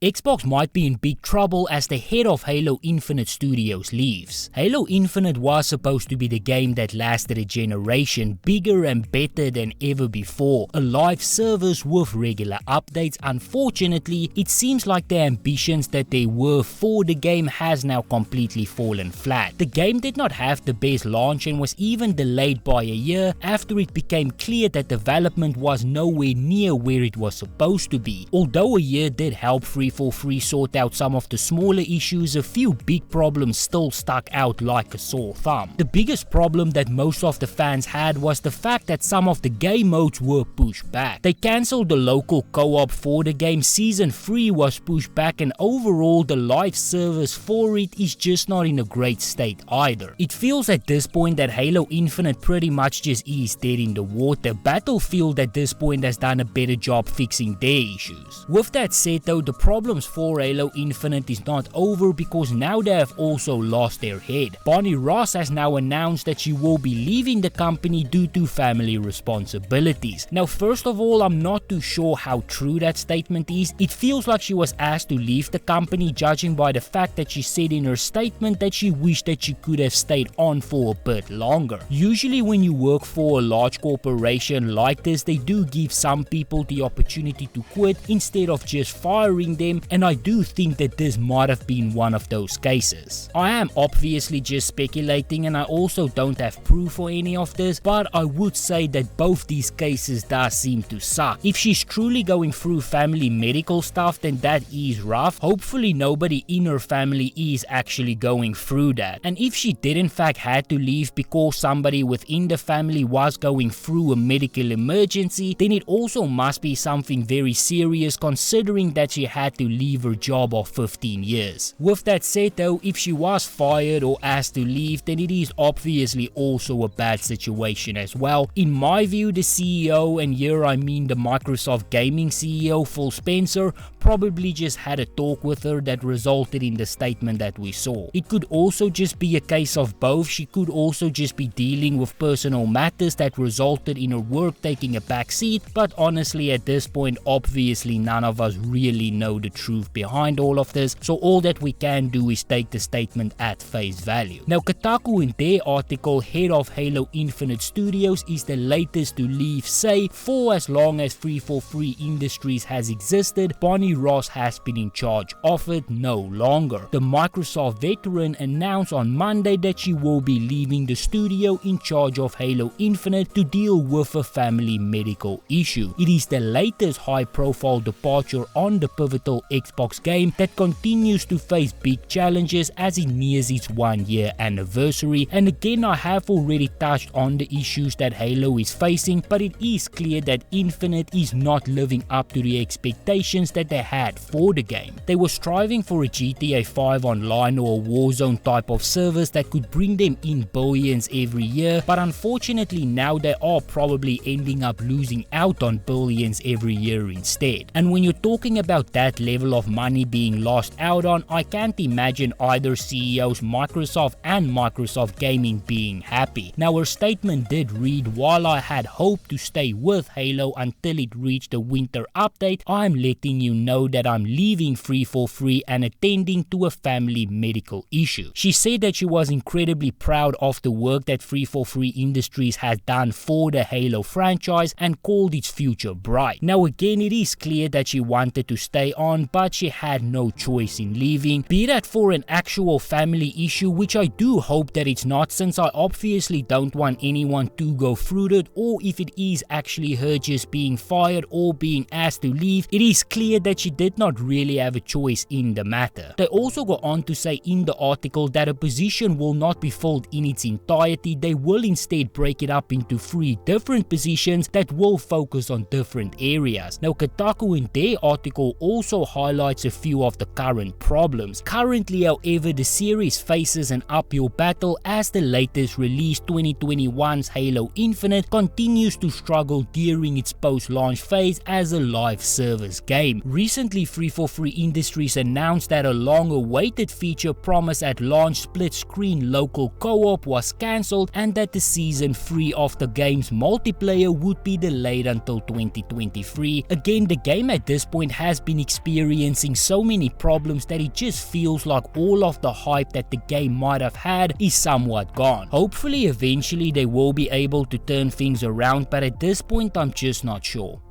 Xbox might be in big trouble as the head of Halo Infinite Studios leaves. Halo Infinite was supposed to be the game that lasted a generation, bigger and better than ever before, a live service with regular updates. Unfortunately, it seems like the ambitions that there were for the game has now completely fallen flat. The game did not have the best launch and was even delayed by a year after it became clear that development was nowhere near where it was supposed to be. Although a year did help 343 sort out some of the smaller issues, a few big problems still stuck out like a sore thumb. The biggest problem that most of the fans had was the fact that some of the game modes were pushed back. They cancelled the local co-op for the game, Season 3 was pushed back, and overall the live service for it is just not in a great state either. It feels at this point that Halo Infinite pretty much just is dead in the water. Battlefield at this point has done a better job fixing their issues. With that said though, the problems for Halo Infinite is not over because now they have also lost their head. Bonnie Ross has now announced that she will be leaving the company due to family responsibilities. Now first of all, I'm not too sure how true that statement is. It feels like she was asked to leave the company, judging by the fact that she said in her statement that she wished that she could have stayed on for a bit longer. Usually when you work for a large corporation like this, they do give some people the opportunity to quit instead of just firing them, and I do think that this might have been one of those cases. I am obviously just speculating and I also don't have proof for any of this, but I would say that both these cases does seem to suck. If she's truly going through family medical stuff, then that is rough. Hopefully nobody in her family is actually going through that. And if she did in fact had to leave because somebody within the family was going through a medical emergency, then it also must be something very serious considering that she had to leave her job of 15 years. With that said though, if she was fired or asked to leave, then it is obviously also a bad situation as well. In my view, the CEO, and here I mean the Microsoft Gaming CEO Phil Spencer, probably just had a talk with her that resulted in the statement that we saw. It could also just be a case of both. She could also just be dealing with personal matters that resulted in her work taking a back seat, but honestly at this point obviously none of us really know the truth behind all of this, so all that we can do is take the statement at face value. Now Kotaku in their article, head of Halo Infinite Studios is the latest to leave, say for as long as 343 Industries has existed, Bonnie Ross has been in charge of it no longer. The Microsoft veteran announced on Monday that she will be leaving the studio in charge of Halo Infinite to deal with a family medical issue. It is the latest high-profile departure on the pivotal Xbox game that continues to face big challenges as it nears its 1-year anniversary, and again I have already touched on the issues that Halo is facing, but it is clear that Infinite is not living up to the expectations that they had for the game. They were striving for a GTA 5 online or a Warzone type of service that could bring them in billions every year, but unfortunately now they are probably ending up losing out on billions every year instead. And when you're talking about that level of money being lost out on, I can't imagine either CEOs Microsoft and Microsoft Gaming being happy. Now her statement did read, "While I had hoped to stay with Halo until it reached the winter update, I'm letting you know that I'm leaving 343 and attending to a family medical issue." She said that she was incredibly proud of the work that 343 Industries has done for the Halo franchise and called its future bright. Now again, it is clear that she wanted to stay on, but she had no choice in leaving, be that for an actual family issue, which I do hope that it's not, since I obviously don't want anyone to go through it, or if it is actually her just being fired or being asked to leave, it is clear that she did not really have a choice in the matter. They also go on to say in the article that a position will not be filled in its entirety. They will instead break it up into 3 different positions that will focus on different areas. Now Kotaku in their article also highlights a few of the current problems. Currently however, the series faces an uphill battle as the latest release 2021's Halo Infinite continues to struggle during its post-launch phase as a live service game. Recently 343 Industries announced that a long-awaited feature promised at launch, split-screen local co-op, was cancelled and that the Season 3 of the game's multiplayer would be delayed until 2023. Again, the game at this point has been experiencing experiencing so many problems that it just feels like all of the hype that the game might have had is somewhat gone. Hopefully eventually they will be able to turn things around, but at this point I'm just not sure.